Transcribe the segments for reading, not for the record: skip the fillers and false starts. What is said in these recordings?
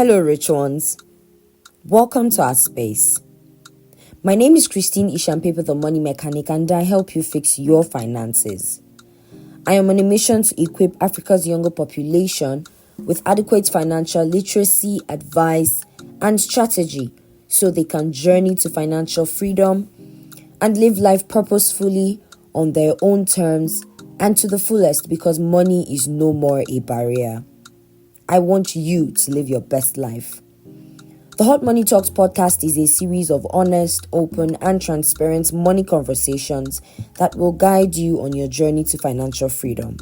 Hello, rich ones. Welcome to our space. My name is Christine Ishampepe, the Money Mechanic, and I help you fix your finances. I am on a mission to equip Africa's younger population with adequate financial literacy, advice, and strategy so they can journey to financial freedom and live life purposefully on their own terms and to the fullest, because money is no more a barrier. I want you to live your best life. The Hot Money Talks podcast is a series of honest, open, and transparent money conversations that will guide you on your journey to financial freedom.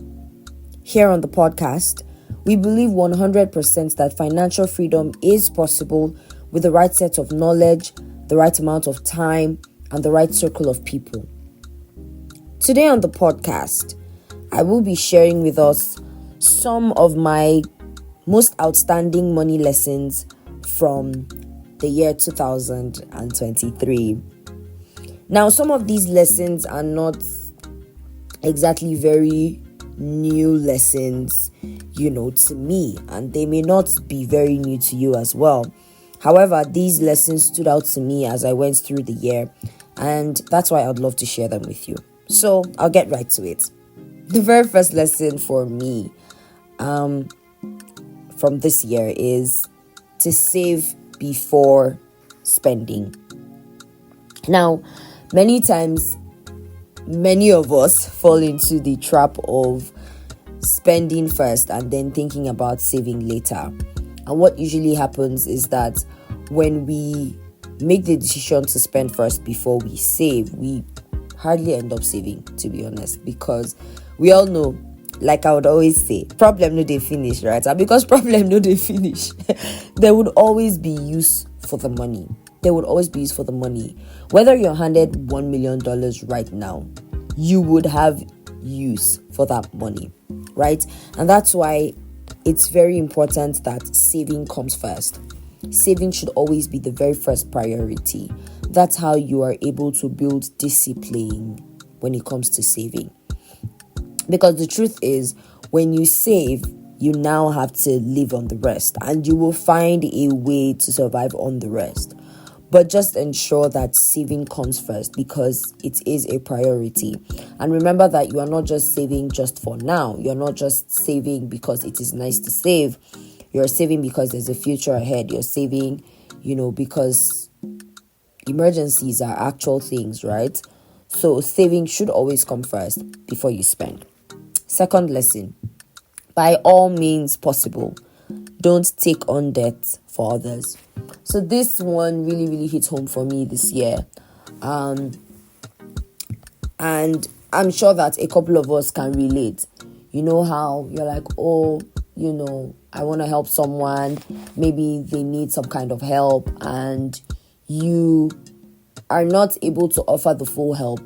Here on the podcast, we believe 100% that financial freedom is possible with the right set of knowledge, the right amount of time, and the right circle of people. Today on the podcast, I will be sharing with us some of my most outstanding money lessons from the year 2023. Now, some of these lessons are not exactly very new lessons, to me, and they may not be very new to you as well. However, these lessons stood out to me as I went through the year, and that's why I'd love to share them with you. So I'll get right to it. The very first lesson for me, from this year is to save before spending. Now, many times, many of us fall into the trap of spending first and then thinking about saving later. And what usually happens is that when we make the decision to spend first before we save, we hardly end up saving, to be honest, because we all know, like I would always say, problem no dey finish, right? And because problem no dey finish, there would always be use for the money. Whether you're handed $1 million right now, you would have use for that money, right? And that's why it's very important that saving comes first. Saving should always be the very first priority. That's how you are able to build discipline when it comes to saving. Because the truth is, when you save, you now have to live on the rest, and you will find a way to survive on the rest. But just ensure that saving comes first, because it is a priority. And remember that you are not just saving just for now. You're not just saving because it is nice to save. You're saving because there's a future ahead. You're saving, because emergencies are actual things, right? So saving should always come first before you spend. Second lesson, by all means possible, don't take on debt for others. So this one really, really hit home for me this year. And I'm sure that a couple of us can relate. You know how you're like, I want to help someone. Maybe they need some kind of help and you are not able to offer the full help.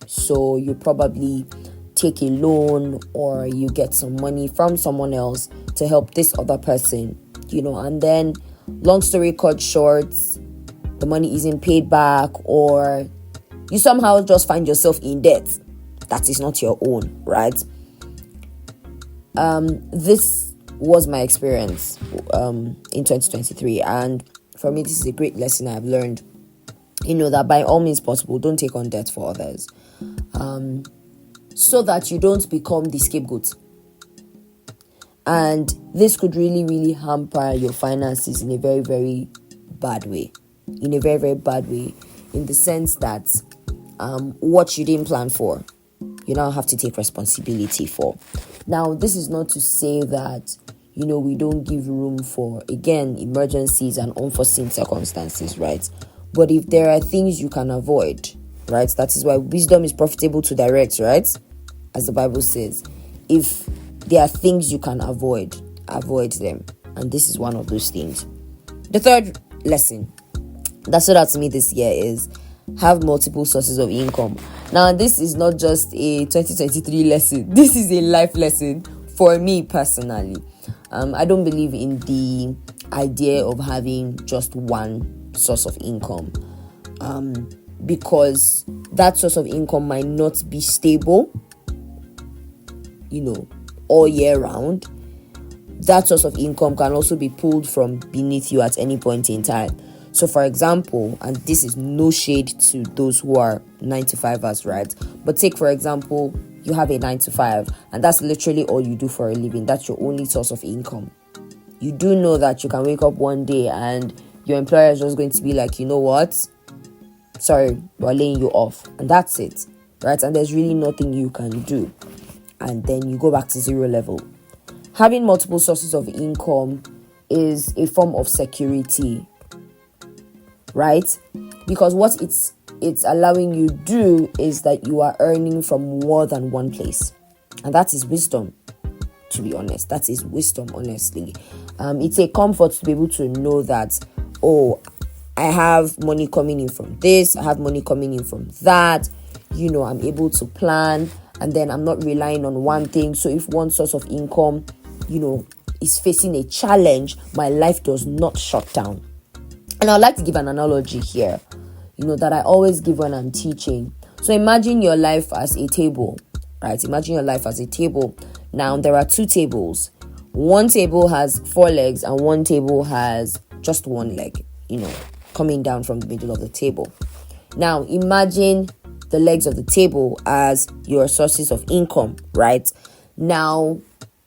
So you probably take a loan or you get some money from someone else to help this other person, and then long story cut short, the money isn't paid back, or you somehow just find yourself in debt that is not your own, right? This was my experience in 2023, and for me this is a great lesson I've learned, that by all means possible, don't take on debt for others, so that you don't become the scapegoat. And this could really, really hamper your finances in a very, very bad way. In the sense that what you didn't plan for, you now have to take responsibility for. Now, this is not to say that, we don't give room for, again, emergencies and unforeseen circumstances, right? But if there are things you can avoid, right? That is why wisdom is profitable to direct, right? As the Bible says, if there are things you can avoid them. And this is one of those things. The third lesson that stood out to me this year is have multiple sources of income. Now, this is not just a 2023 lesson. This is a life lesson for me personally. I don't believe in the idea of having just one source of income. Because that source of income might not be stable, all year round. that source of income can also be pulled from beneath you at any point in time. So for example, and this is no shade to those who are 9-to-5ers, right? But take for example, you have a 9-to-5 and that's literally all you do for a living. That's your only source of income. You do know that you can wake up one day and your employer is just going to be like, you know what? Sorry, we're laying you off. And that's it, right? And there's really nothing you can do. And then you go back to zero level. Having multiple sources of income is a form of security, right? Because what it's allowing you do is that you are earning from more than one place. And that is wisdom, to be honest. That is wisdom, honestly. It's a comfort to be able to know that, oh, I have money coming in from this, I have money coming in from that. I'm able to plan, and then I'm not relying on one thing. So if one source of income, is facing a challenge, my life does not shut down. And I'd like to give an analogy here, that I always give when I'm teaching. So imagine your life as a table, right? Imagine your life as a table. Now, there are two tables. One table has 4 legs and one table has just one leg, coming down from the middle of the table. Now, imagine the legs of the table as your sources of income, right? Now,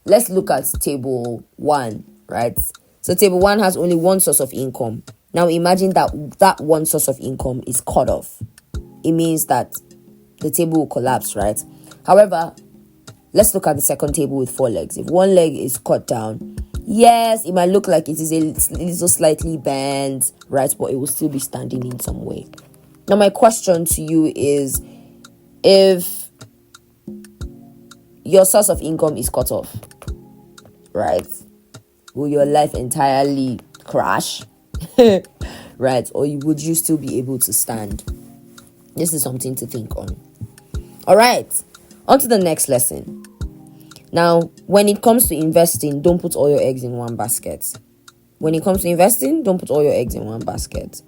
let's look at table 1, right? So table 1 has only one source of income. Now imagine that one source of income is cut off. It means that the table will collapse, right? However, let's look at the second table with 4 legs. If one leg is cut down, yes, it might look like it is a little slightly bent, right? But it will still be standing in some way. Now my question to you is, if your source of income is cut off, right, will your life entirely crash? Right? Or would you still be able to stand? This is something to think on. All right, on to the next lesson. Now, when it comes to investing, don't put all your eggs in one basket. When it comes to investing, don't put all your eggs in one basket.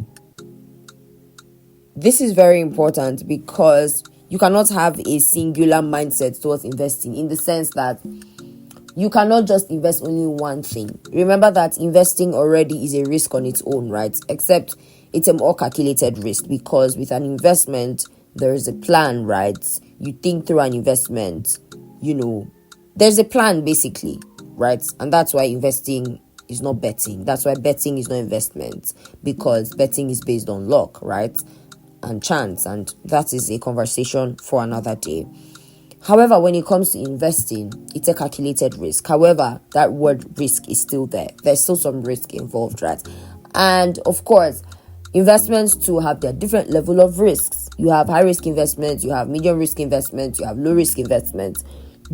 This is very important because you cannot have a singular mindset towards investing, in the sense that you cannot just invest only in one thing. Remember that investing already is a risk on its own, right? Except it's a more calculated risk, because with an investment, there is a plan, right? You think through an investment, there's a plan basically, right? And that's why investing is not betting. That's why betting is not investment, because betting is based on luck, right? And chance. And that is a conversation for another day. However, when it comes to investing, it's a calculated risk. However, that word risk is still there. There's still some risk involved, right? And of course, investments too have their different level of risks. You have high risk investments, you have medium risk investments, you have low risk investments.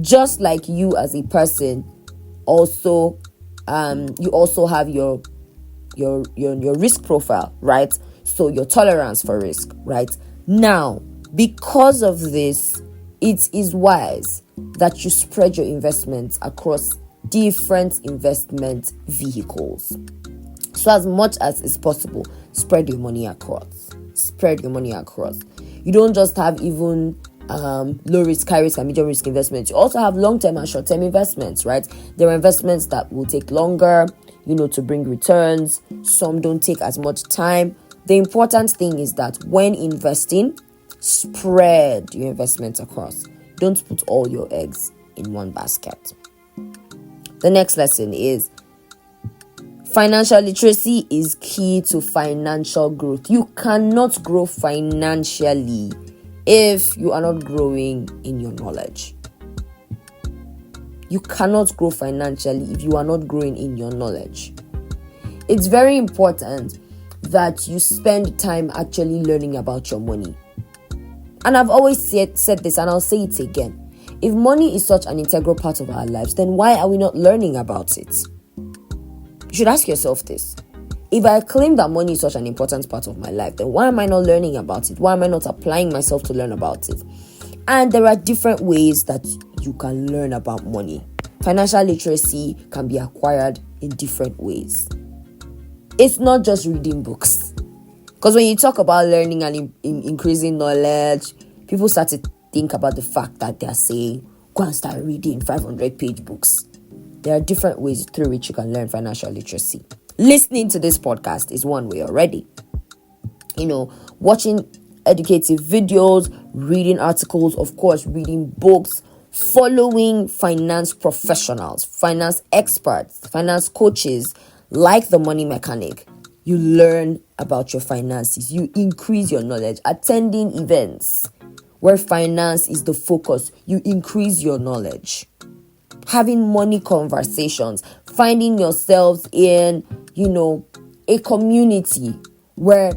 Just like you as a person, also, you also have your risk profile, right? So your tolerance for risk, right? Now, because of this, it is wise that you spread your investments across different investment vehicles. So as much as is possible, spread your money across. You don't just have even low risk, high risk, and medium risk investments. You also have long-term and short-term investments, right? There are investments that will take longer, to bring returns. Some don't take as much time. The important thing is that when investing, spread your investments across. Don't put all your eggs in one basket. The next lesson is financial literacy is key to financial growth. You cannot grow financially if you are not growing in your knowledge. You cannot grow financially if you are not growing in your knowledge. It's very important that you spend time actually learning about your money. And I've always said this, and I'll say it again. If money is such an integral part of our lives, then why are we not learning about it? You should ask yourself this. If I claim that money is such an important part of my life, then why am I not learning about it? Why am I not applying myself to learn about it? And there are different ways that you can learn about money. Financial literacy can be acquired in different ways. It's not just reading books. Because when you talk about learning and increasing knowledge, people start to think about the fact that they're saying, go and start reading 500-page books. There are different ways through which you can learn financial literacy. Listening to this podcast is one way already. Watching educative videos, reading articles, of course, reading books, following finance professionals, finance experts, finance coaches like the Money Mechanic. You learn about your finances. You increase your knowledge. Attending events where finance is the focus, you increase your knowledge. Having money conversations, finding yourselves in, a community where,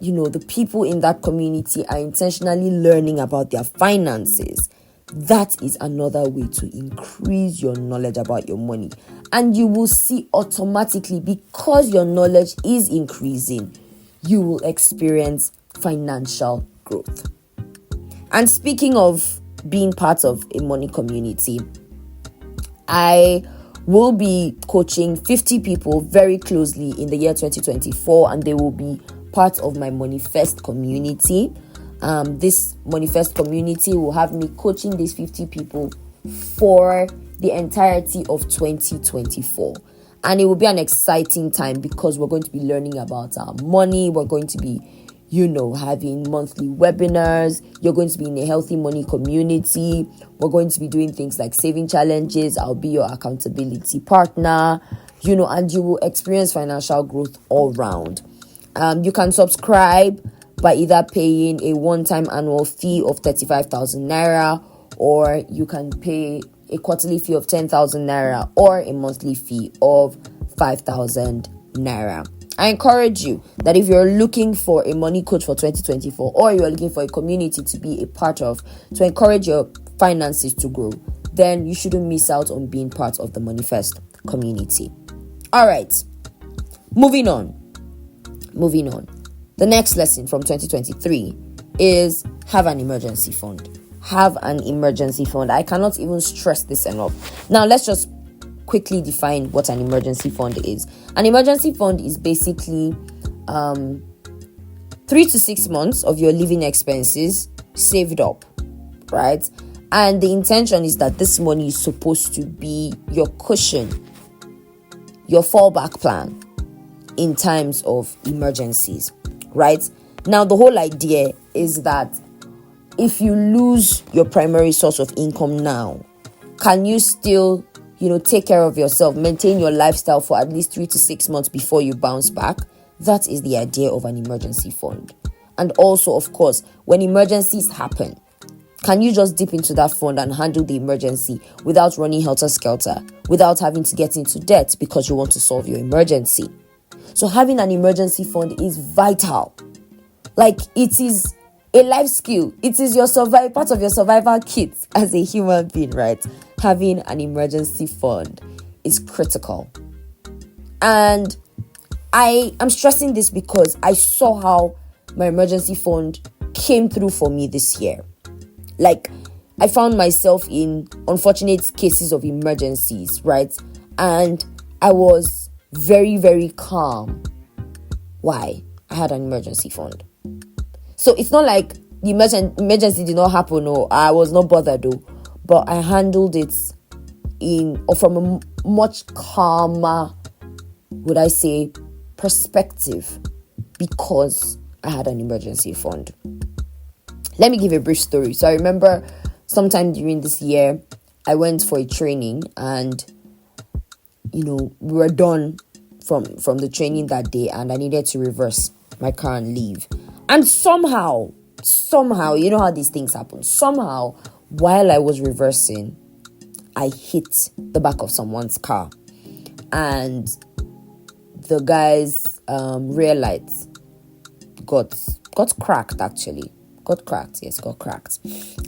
the people in that community are intentionally learning about their finances. That is another way to increase your knowledge about your money. And you will see automatically, because your knowledge is increasing, you will experience financial growth. And speaking of being part of a money community, I will be coaching 50 people very closely in the year 2024, and they will be part of my Moneyfest community. This Moneyfest community will have me coaching these 50 people for the entirety of 2024. And it will be an exciting time because we're going to be learning about our money. We're going to be, having monthly webinars. You're going to be in a healthy money community. We're going to be doing things like saving challenges. I'll be your accountability partner, and you will experience financial growth all round. You can subscribe by either paying a one-time annual fee of 35,000 naira, or you can pay a quarterly fee of 10,000 naira, or a monthly fee of 5,000 naira. I encourage you that if you're looking for a money coach for 2024, or you're looking for a community to be a part of, to encourage your finances to grow, then you shouldn't miss out on being part of the Moneyfest community. All right, moving on. The next lesson from 2023 is have an emergency fund. Have an emergency fund. I cannot even stress this enough. Now, let's just quickly define what an emergency fund is. An emergency fund is basically 3 to 6 months of your living expenses saved up, right? And the intention is that this money is supposed to be your cushion, your fallback plan in times of emergencies, right? Now, the whole idea is that if you lose your primary source of income now, can you still, take care of yourself, maintain your lifestyle for at least 3 to 6 months before you bounce back? That is the idea of an emergency fund. And also, of course, when emergencies happen, can you just dip into that fund and handle the emergency without running helter-skelter, without having to get into debt because you want to solve your emergency? So having an emergency fund is vital. Like, it is a life skill. It is part of your survival kit as a human being, right? Having an emergency fund is critical. And I am stressing this because I saw how my emergency fund came through for me this year. Like, I found myself in unfortunate cases of emergencies, right? And I was very, very calm. Why? I had an emergency fund. So it's not like the emergency did not happen, or I was not bothered, though, but I handled it from a much calmer, would I say, perspective, because I had an emergency fund. Let me give a brief story. So I remember sometime during this year, I went for a training, and we were done from the training that day, and I needed to reverse my car and leave. And somehow, you know how these things happen. Somehow, while I was reversing, I hit the back of someone's car, and the guy's rear lights got cracked. Actually, got cracked.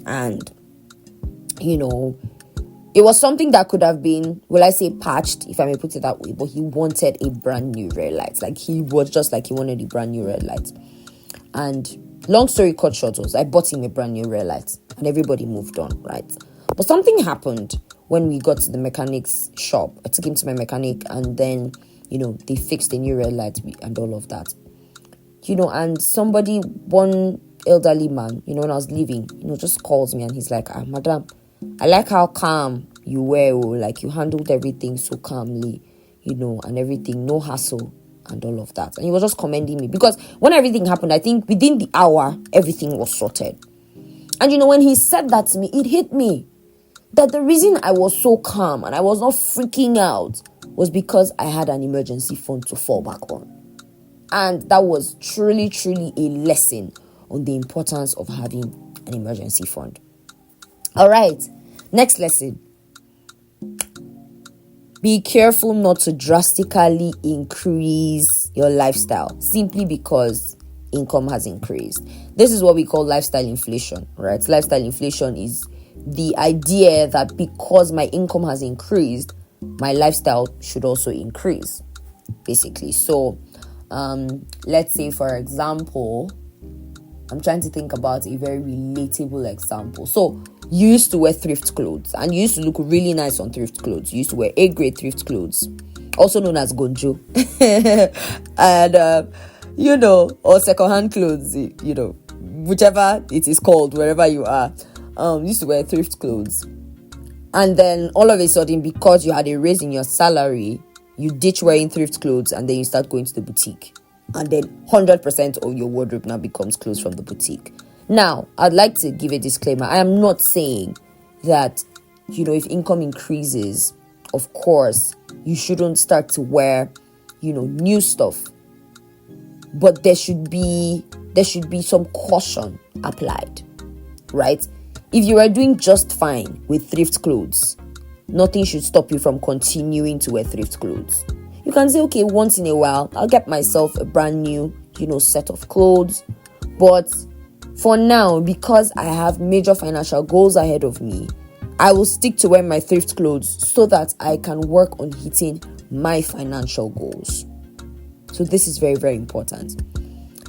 And it was something that could have been, will I say, patched, if I may put it that way. But he wanted a brand new rear light. Like, he wanted a brand new red light. And long story cut short was, I bought him a brand new rear light, and everybody moved on, right? But something happened when we got to the mechanic's shop. I took him to my mechanic, and then, they fixed a new rear light and all of that. And one elderly man, when I was leaving, just calls me, and he's like, madam, I like how calm you were, like you handled everything so calmly, and everything, no hassle and all of that. And he was just commending me because when everything happened, I think within the hour, everything was sorted. And when he said that to me, it hit me that the reason I was so calm and I was not freaking out was because I had an emergency fund to fall back on. And that was truly, truly a lesson on the importance of having an emergency fund. All right, next lesson. Be careful not to drastically increase your lifestyle simply because income has increased. This is what we call lifestyle inflation, right? Lifestyle inflation is the idea that because my income has increased, my lifestyle should also increase, basically. So, let's say, for example, I'm trying to think about a very relatable example. So, you used to wear thrift clothes and you used to look really nice on thrift clothes. You used to wear A-grade thrift clothes, also known as gonjo. And, or secondhand clothes, whichever it is called, wherever you are. You used to wear thrift clothes. And then all of a sudden, because you had a raise in your salary, you ditch wearing thrift clothes and then you start going to the boutique. And then 100% of your wardrobe now becomes clothes from the boutique. Now, I'd like to give a disclaimer. I am not saying that, if income increases, of course, you shouldn't start to wear, new stuff. But there should be some caution applied, right? If you are doing just fine with thrift clothes, nothing should stop you from continuing to wear thrift clothes. You can say, okay, once in a while, I'll get myself a brand new, set of clothes. But for now, because I have major financial goals ahead of me, I will stick to wearing my thrift clothes so that I can work on hitting my financial goals. So this is very, very important.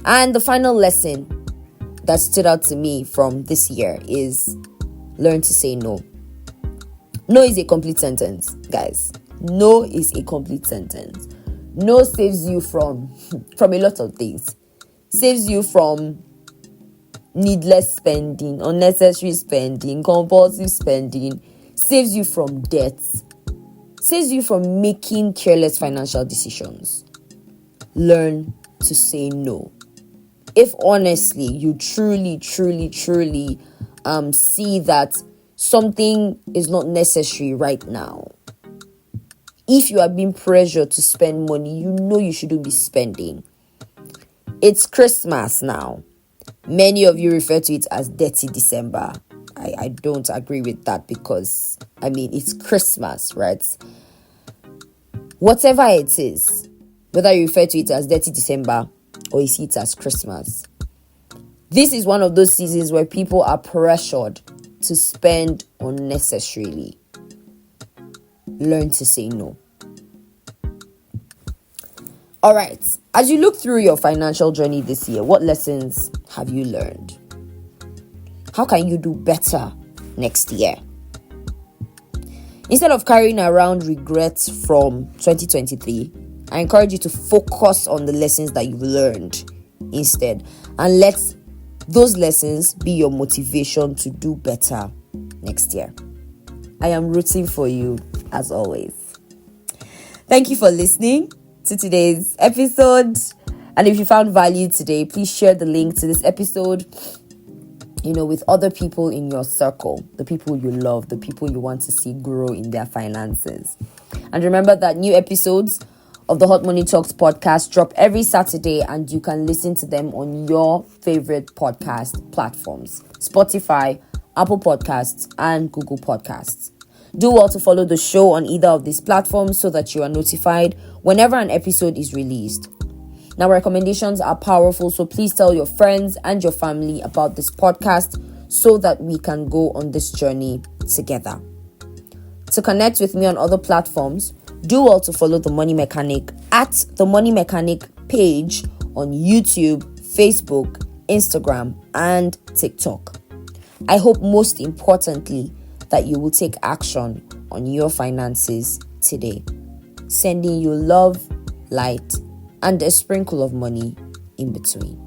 And the final lesson that stood out to me from this year is learn to say no. No is a complete sentence, guys. No is a complete sentence. No saves you from a lot of things. Saves you from needless spending, unnecessary spending, compulsive spending. Saves you from debts. Saves you from making careless financial decisions. Learn to say no. If honestly you truly, truly, truly see that something is not necessary right now, if you are being pressured to spend money, you shouldn't be spending. It's Christmas now. Many of you refer to it as Dirty December. I don't agree with that because, it's Christmas, right? Whatever it is, whether you refer to it as Dirty December or you see it as Christmas, this is one of those seasons where people are pressured to spend unnecessarily. Learn to say no. All right. As you look through your financial journey this year, what lessons have you learned? How can you do better next year? Instead of carrying around regrets from 2023, I encourage you to focus on the lessons that you've learned instead, and let those lessons be your motivation to do better next year. I am rooting for you as always. Thank you for listening to today's episode. And if you found value today, please share the link to this episode, with other people in your circle, the people you love, the people you want to see grow in their finances. And remember that new episodes of the Hot Money Talks podcast drop every Saturday, and you can listen to them on your favorite podcast platforms: Spotify, Apple Podcasts, and Google Podcasts. Do well to follow the show on either of these platforms so that you are notified whenever an episode is released. Now, recommendations are powerful, so please tell your friends and your family about this podcast so that we can go on this journey together. To connect with me on other platforms, do well to follow The Money Mechanic at The Money Mechanic page on YouTube, Facebook, Instagram, and TikTok. I hope most importantly that you will take action on your finances today. Sending you love, light, and a sprinkle of money in between.